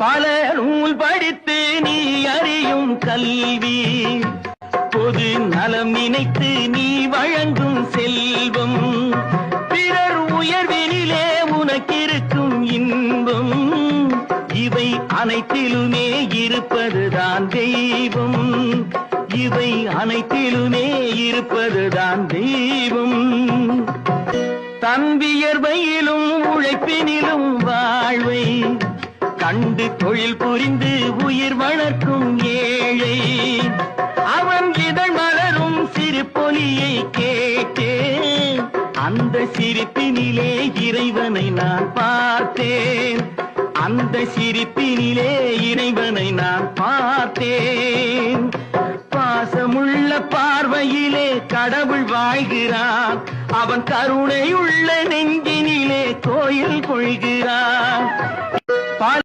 பல நூல் படித்து நீ அறியும் கல்வி, பொது நலம் நினைத்து நீ வழங்கும் செல்வம், பிறர் உயர்வினிலே உனக்கிருக்கும் இன்பம், இவை அனைத்திலுமே இருப்பதுதான் தெய்வம், இவை அனைத்திலுமே இருப்பதுதான் தெய்வம். தன் வியர்வையிலும் உழைப்பினிலும் வாழ்வை கண்டு தொழில் புரிந்து உயிர் வளர்க்கும் ஏழை, அவன் இதழ் மலரும் சிறு பொலியை கேட்டேன், அந்த சிரிப்பினிலே இறைவனை நான் பார்த்தேன், அந்த சிரிப்பினிலே இறைவனை நான் பார்த்தேன். பாசமுள்ள பார்வையிலே கடவுள் வாழ்கிறான், அவன் கருணையுள்ள நெஞ்சினிலே கோயில் கொள்கிறான்.